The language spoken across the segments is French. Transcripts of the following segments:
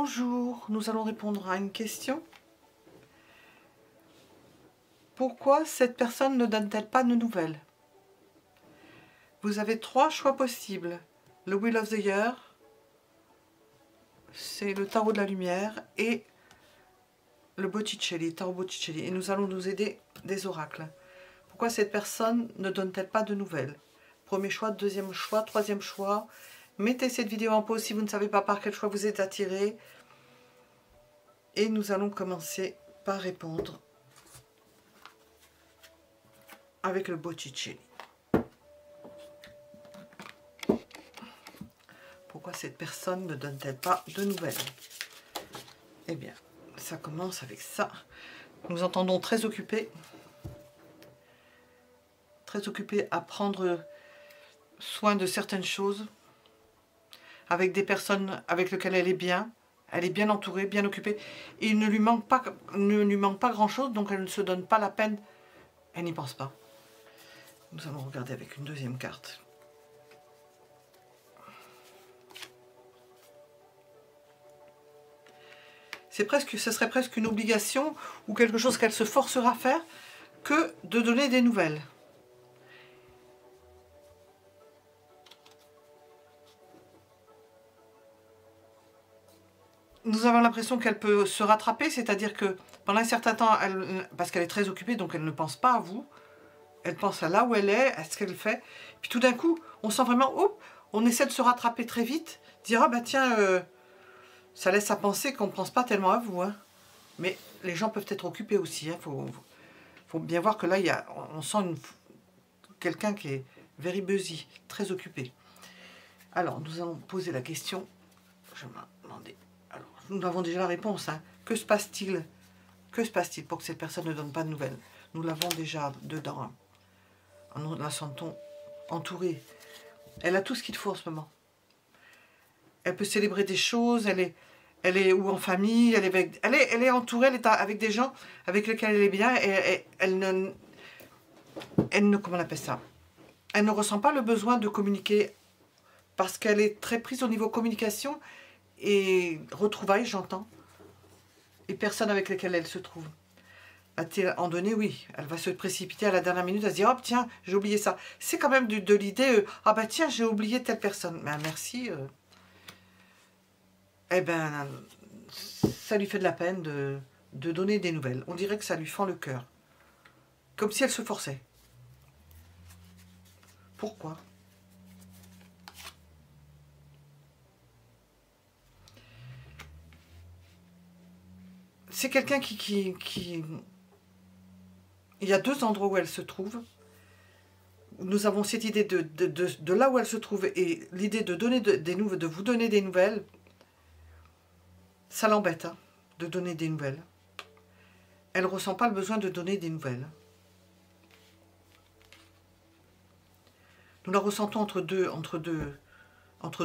Bonjour, nous allons répondre à une question. Pourquoi cette personne ne donne-t-elle pas de nouvelles? Vous avez 3 choix possibles. Le Wheel of the Year, c'est le tarot de la lumière, et le Botticelli, tarot Botticelli. Et nous allons nous aider des oracles. Pourquoi cette personne ne donne-t-elle pas de nouvelles? Premier choix, deuxième choix, troisième choix. Mettez cette vidéo en pause si vous ne savez pas par quel choix vous êtes attiré. Et nous allons commencer par répondre avec le Botticelli. Pourquoi cette personne ne donne-t-elle pas de nouvelles? Eh bien, ça commence avec ça. Nous entendons très occupé à prendre soin de certaines choses, avec des personnes avec lesquelles elle est bien entourée, bien occupée. Et il ne lui manque pas grand-chose, donc elle ne se donne pas la peine, elle n'y pense pas. Nous allons regarder avec une deuxième carte. Ce serait presque une obligation ou quelque chose qu'elle se forcera à faire que de donner des nouvelles. Nous avons l'impression qu'elle peut se rattraper, c'est-à-dire que pendant un certain temps, parce qu'elle est très occupée, donc elle ne pense pas à vous, elle pense à là où elle est, à ce qu'elle fait, puis tout d'un coup, on sent vraiment, oh, on essaie de se rattraper très vite, dire, ah bah tiens, ça laisse à penser qu'on ne pense pas tellement à vous, hein. Mais les gens peuvent être occupés aussi, hein. Faut bien voir que là, on sent quelqu'un qui est very busy, très occupé. Alors, nous allons poser la question. Je me demandais. Alors, nous avons déjà la réponse, hein. Que se passe-t-il? Que se passe-t-il pour que cette personne ne donne pas de nouvelles? Nous l'avons déjà dedans, hein. Nous la sentons entourée. Elle a tout ce qu'il faut en ce moment. Elle peut célébrer des choses, elle est ou en famille, elle est entourée, elle est avec des gens avec lesquels elle est bien, et elle ne, comment on appelle ça? Elle ne ressent pas le besoin de communiquer parce qu'elle est très prise au niveau communication et retrouvailles, j'entends, et personnes avec lesquelles elle se trouve. En donné, oui, elle va se précipiter à la dernière minute, à se dire, oh tiens, j'ai oublié ça. C'est quand même de l'idée, ah bah tiens, j'ai oublié telle personne. Ben merci. Eh ben, ça lui fait de la peine de donner des nouvelles. On dirait que ça lui fend le cœur. Comme si elle se forçait. Pourquoi? C'est quelqu'un qui... Il y a 2 endroits où elle se trouve. Nous avons cette idée de là où elle se trouve et l'idée de vous donner des nouvelles. Ça l'embête, hein, de donner des nouvelles. Elle ne ressent pas le besoin de donner des nouvelles. Nous la ressentons entre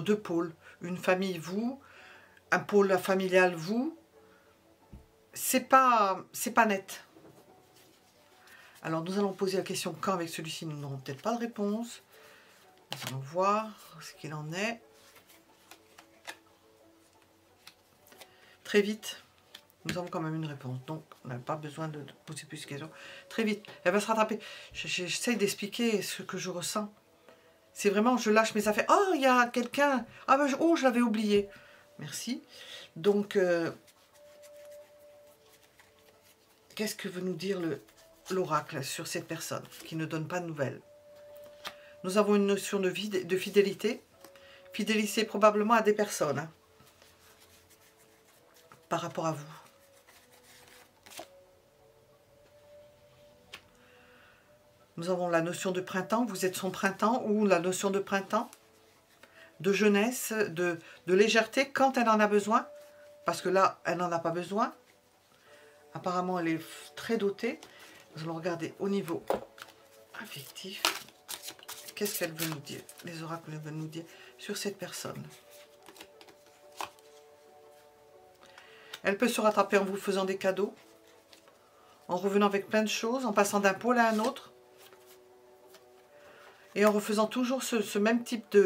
deux pôles. Une famille, vous. Un pôle familial, vous. C'est pas net. Alors nous allons poser la question quand avec celui-ci, nous n'aurons peut-être pas de réponse. Nous allons voir ce qu'il en est. Très vite, nous avons quand même une réponse. Donc on n'a pas besoin de poser plus de questions. Très vite, elle va se rattraper. J'essaie d'expliquer ce que je ressens. C'est vraiment, je lâche mes affaires. Oh, il y a quelqu'un. Ah ben, oh, je l'avais oublié. Merci. Donc, qu'est-ce que veut nous dire l'oracle sur cette personne qui ne donne pas de nouvelles? Nous avons une notion de fidélité. Fidélité probablement à des personnes, hein, par rapport à vous. Nous avons la notion de printemps. Vous êtes son printemps, ou la notion de printemps, de jeunesse, de légèreté quand elle en a besoin. Parce que là, elle n'en a pas besoin. Apparemment, elle est très dotée. Nous allons regarder au niveau affectif. Qu'est-ce qu'elle veut nous dire? Les oracles veulent nous dire sur cette personne. Elle peut se rattraper en vous faisant des cadeaux, en revenant avec plein de choses, en passant d'un pôle à un autre, et en refaisant toujours ce même type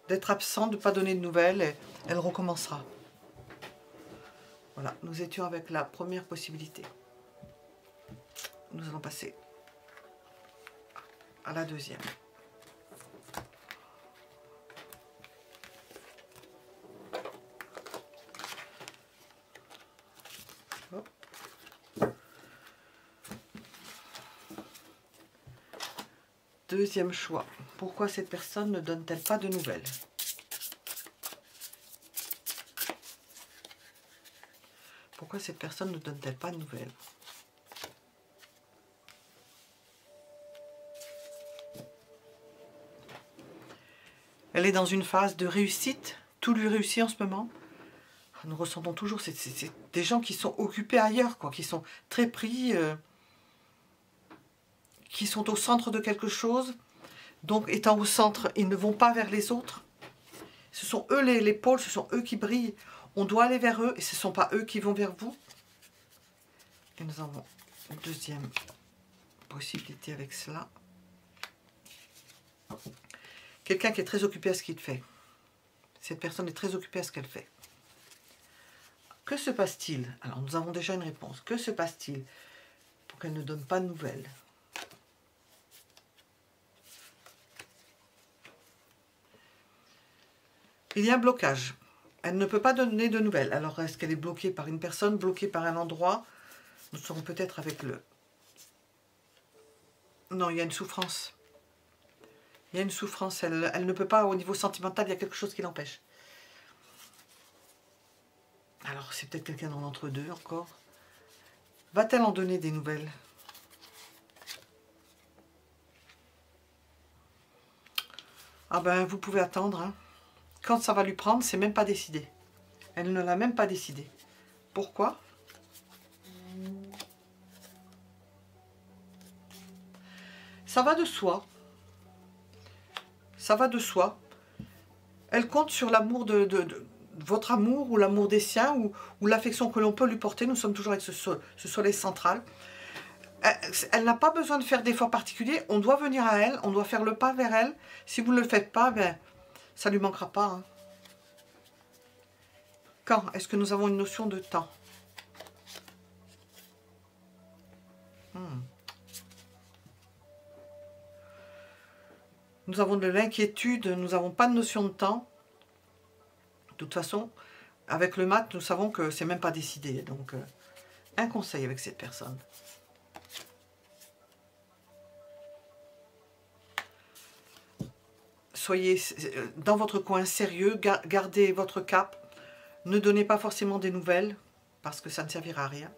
d'être absent, de ne pas donner de nouvelles. Elle recommencera. Voilà, nous étions avec la première possibilité. Nous allons passer à la deuxième. Hop. Deuxième choix. Pourquoi cette personne ne donne-t-elle pas de nouvelles? Pourquoi cette personne ne donne-t-elle pas de nouvelles? Elle est dans une phase de réussite. Tout lui réussit en ce moment. Nous ressentons toujours, c'est des gens qui sont occupés ailleurs, quoi, qui sont très pris, qui sont au centre de quelque chose. Donc, étant au centre, ils ne vont pas vers les autres. Ce sont eux les pôles, ce sont eux qui brillent. On doit aller vers eux et ce ne sont pas eux qui vont vers vous. Et nous avons une deuxième possibilité avec cela. Quelqu'un qui est très occupé à ce qu'il fait. Cette personne est très occupée à ce qu'elle fait. Que se passe-t-il? Alors, nous avons déjà une réponse. Que se passe-t-il pour qu'elle ne donne pas de nouvelles? Il y a un blocage. Elle ne peut pas donner de nouvelles. Alors, est-ce qu'elle est bloquée par une personne, bloquée par un endroit? Nous serons peut-être avec le... Non, il y a une souffrance. Il y a une souffrance. Elle ne peut pas, au niveau sentimental, il y a quelque chose qui l'empêche. Alors, c'est peut-être quelqu'un dans l'entre-deux encore. Va-t-elle en donner des nouvelles? Ah ben, vous pouvez attendre. Hein. Quand ça va lui prendre, c'est même pas décidé. Elle ne l'a même pas décidé. Pourquoi? Ça va de soi. Ça va de soi. Elle compte sur l'amour de votre amour ou l'amour des siens ou l'affection que l'on peut lui porter. Nous sommes toujours avec ce soleil central. Elle n'a pas besoin de faire d'efforts particuliers. On doit venir à elle, on doit faire le pas vers elle. Si vous ne le faites pas, ben, ça ne lui manquera pas. Hein. Quand? Est-ce que nous avons une notion de temps? Nous avons de l'inquiétude, nous n'avons pas de notion de temps. De toute façon, avec le mat, nous savons que c'est même pas décidé. Donc, un conseil avec cette personne. Soyez dans votre coin sérieux, gardez votre cap. Ne donnez pas forcément des nouvelles, parce que ça ne servira à rien.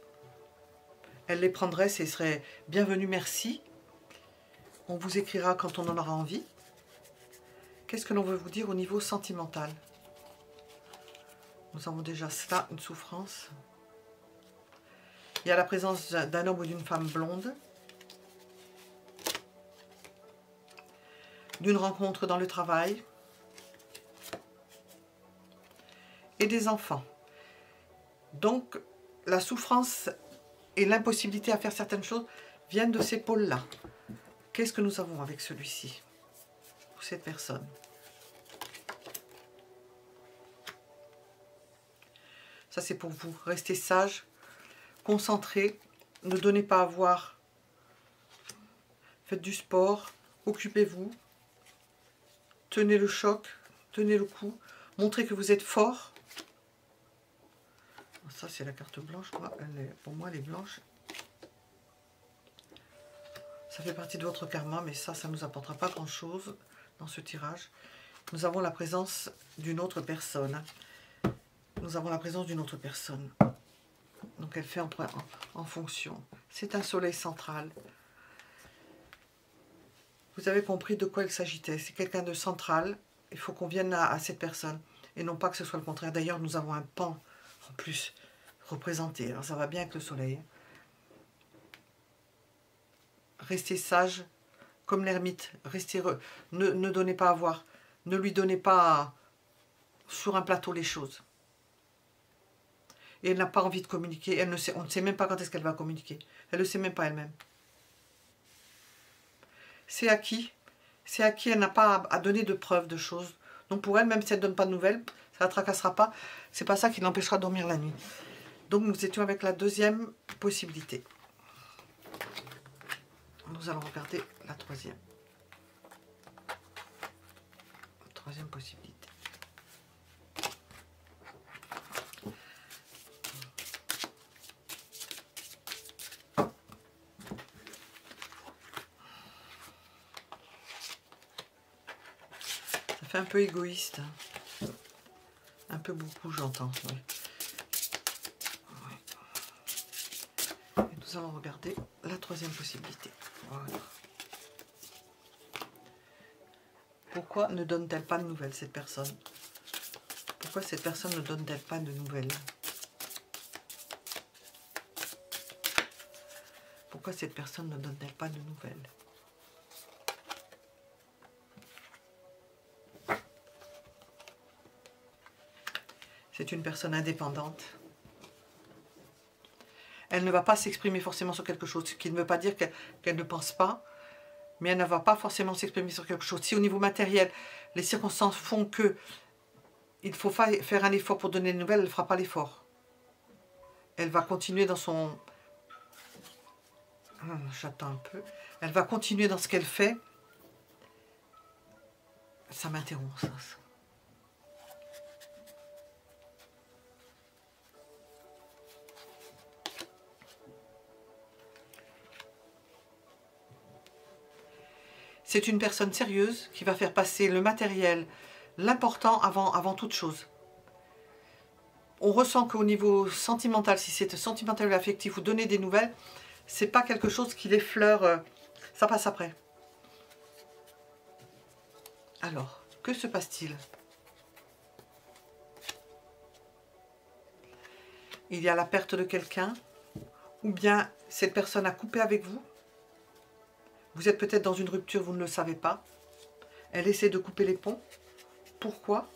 Elle les prendrait, ce serait bienvenu, merci. On vous écrira quand on en aura envie. Qu'est-ce que l'on veut vous dire au niveau sentimental? Nous avons déjà cela, une souffrance. Il y a la présence d'un homme ou d'une femme blonde. D'une rencontre dans le travail. Et des enfants. Donc, la souffrance et l'impossibilité à faire certaines choses viennent de ces pôles-là. Qu'est-ce que nous avons avec celui-ci? Pour cette personne. Ça, c'est pour vous. Restez sage, concentré, ne donnez pas à voir. Faites du sport, occupez-vous. Tenez le choc, tenez le coup. Montrez que vous êtes fort. Ça, c'est la carte blanche. Pour moi, elle est blanche. Ça fait partie de votre karma, mais ça ne nous apportera pas grand-chose dans ce tirage. Nous avons la présence d'une autre personne. Nous avons la présence d'une autre personne. Donc, elle fait en fonction. C'est un soleil central. Vous avez compris de quoi il s'agitait. C'est quelqu'un de central. Il faut qu'on vienne à cette personne. Et non pas que ce soit le contraire. D'ailleurs, nous avons un pan en plus représenté. Alors, ça va bien avec le soleil. Restez sage comme l'ermite. Restez ne donnez pas à voir. Ne lui donnez pas sur un plateau les choses. Et elle n'a pas envie de communiquer. On ne sait même pas quand est-ce qu'elle va communiquer. Elle ne le sait même pas elle-même. C'est à qui? C'est à qui elle n'a pas à donner de preuves de choses. Donc pour elle, même si elle ne donne pas de nouvelles, ça ne la tracassera pas. C'est pas ça qui l'empêchera de dormir la nuit. Donc nous étions avec la deuxième possibilité. Nous allons regarder la troisième. La troisième possibilité. Ça fait un peu égoïste. Un peu beaucoup, j'entends. Oui. Nous allons regarder la troisième possibilité. Voilà. Pourquoi ne donne-t-elle pas de nouvelles, cette personne? Pourquoi cette personne ne donne-t-elle pas de nouvelles? Pourquoi cette personne ne donne-t-elle pas de nouvelles? C'est une personne indépendante. Elle ne va pas s'exprimer forcément sur quelque chose, ce qui ne veut pas dire qu'elle ne pense pas, mais elle ne va pas forcément s'exprimer sur quelque chose. Si au niveau matériel, les circonstances font que il faut faire un effort pour donner des nouvelles, elle ne fera pas l'effort. Elle va continuer dans son... J'attends un peu. Elle va continuer dans ce qu'elle fait. Ça m'interrompt, ça. C'est une personne sérieuse qui va faire passer le matériel, l'important avant toute chose. On ressent qu'au niveau sentimental, si c'est sentimental ou affectif ou donner des nouvelles, c'est pas quelque chose qui l'effleure, ça passe après. Alors, que se passe-t-il? Il y a la perte de quelqu'un, ou bien cette personne a coupé avec vous. Vous êtes peut-être dans une rupture, vous ne le savez pas. Elle essaie de couper les ponts. Pourquoi?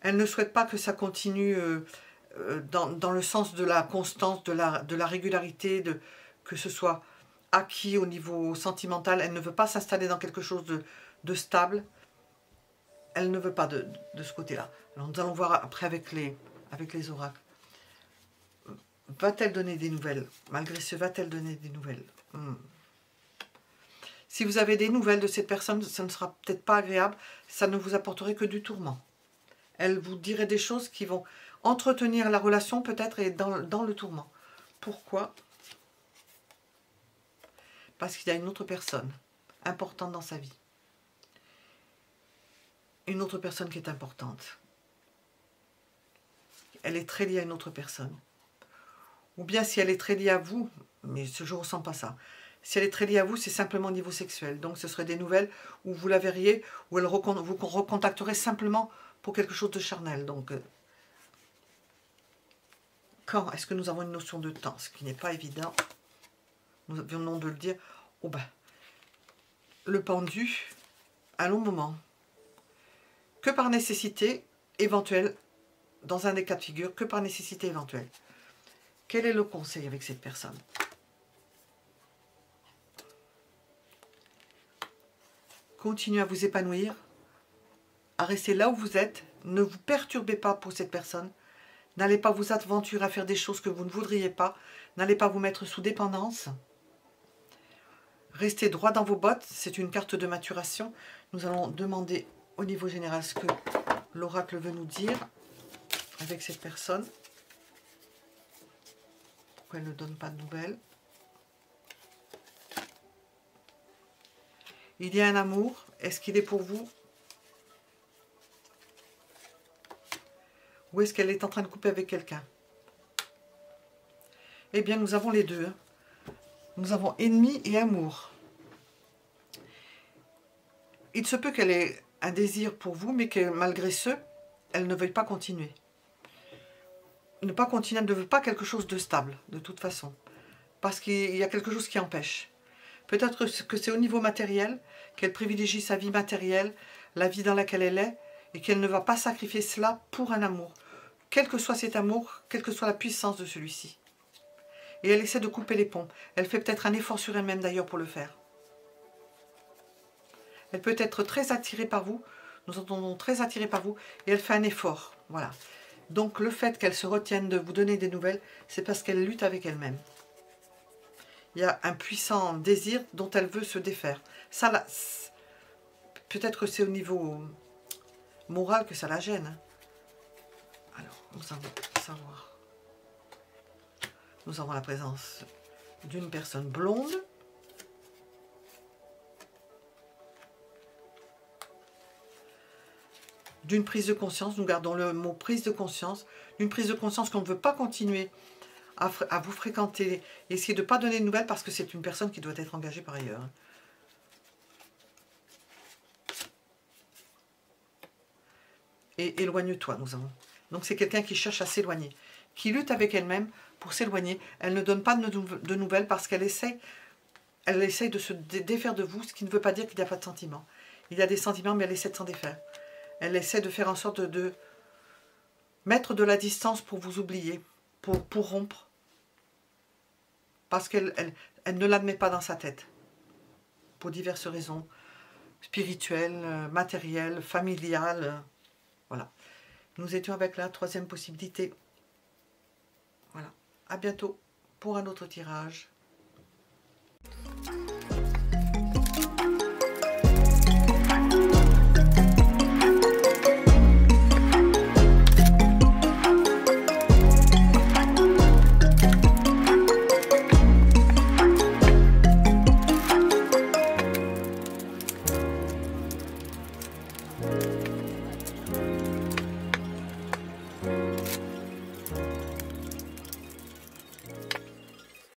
Elle ne souhaite pas que ça continue dans le sens de la constance, de la régularité, que ce soit acquis au niveau sentimental. Elle ne veut pas s'installer dans quelque chose de stable. Elle ne veut pas de ce côté-là. Alors nous allons voir après avec les oracles. Va-t-elle donner des nouvelles? Malgré ce, va-t-elle donner des nouvelles? Si vous avez des nouvelles de cette personne, ça ne sera peut-être pas agréable. Ça ne vous apporterait que du tourment. Elle vous dirait des choses qui vont entretenir la relation peut-être et dans le tourment. Pourquoi? Parce qu'il y a une autre personne importante dans sa vie. Une autre personne qui est importante. Elle est très liée à une autre personne. Ou bien si elle est très liée à vous, mais je ne ressens pas ça. Si elle est très liée à vous, c'est simplement au niveau sexuel. Donc ce serait des nouvelles où vous la verriez, où elle vous recontacterait simplement pour quelque chose de charnel. Donc, quand est-ce que nous avons une notion de temps? Ce qui n'est pas évident. Nous venons de le dire. Oh ben, le pendu, un long moment. Que par nécessité éventuelle, dans un des cas de figure, que par nécessité éventuelle. Quel est le conseil avec cette personne? Continuez à vous épanouir, à rester là où vous êtes. Ne vous perturbez pas pour cette personne. N'allez pas vous aventurer à faire des choses que vous ne voudriez pas. N'allez pas vous mettre sous dépendance. Restez droit dans vos bottes. C'est une carte de maturation. Nous allons demander au niveau général ce que l'oracle veut nous dire avec cette personne. Pourquoi elle ne donne pas de nouvelles? Il y a un amour. Est-ce qu'il est pour vous? Ou est-ce qu'elle est en train de couper avec quelqu'un? Eh bien, nous avons les deux. Nous avons ennemi et amour. Il se peut qu'elle ait un désir pour vous, mais que malgré ce, elle ne veuille pas continuer. Ne pas continuer, elle ne veut pas quelque chose de stable, de toute façon. Parce qu'il y a quelque chose qui empêche. Peut-être que c'est au niveau matériel, qu'elle privilégie sa vie matérielle, la vie dans laquelle elle est, et qu'elle ne va pas sacrifier cela pour un amour. Quel que soit cet amour, quelle que soit la puissance de celui-ci. Et elle essaie de couper les ponts. Elle fait peut-être un effort sur elle-même d'ailleurs pour le faire. Elle peut être très attirée par vous. Nous entendons très attirée par vous. Et elle fait un effort. Voilà. Donc le fait qu'elle se retienne de vous donner des nouvelles, c'est parce qu'elle lutte avec elle-même. Il y a un puissant désir dont elle veut se défaire. Ça, peut-être que c'est au niveau moral que ça la gêne. Alors, nous allons savoir. Nous avons la présence d'une personne blonde. D'une prise de conscience, nous gardons le mot prise de conscience. D'une prise de conscience qu'on ne veut pas continuer à vous fréquenter. Essayez de ne pas donner de nouvelles parce que c'est une personne qui doit être engagée par ailleurs. Et éloigne-toi, nous avons. Donc c'est quelqu'un qui cherche à s'éloigner, qui lutte avec elle-même pour s'éloigner. Elle ne donne pas de nouvelles parce qu'elle essaye de se défaire de vous, ce qui ne veut pas dire qu'il n'y a pas de sentiments. Il y a des sentiments, mais elle essaie de s'en défaire. Elle essaie de faire en sorte de mettre de la distance pour vous oublier, pour rompre. Parce qu'elle ne l'admet pas dans sa tête. Pour diverses raisons. Spirituelles, matérielles, familiales. Voilà. Nous étions avec la troisième possibilité. Voilà. À bientôt pour un autre tirage.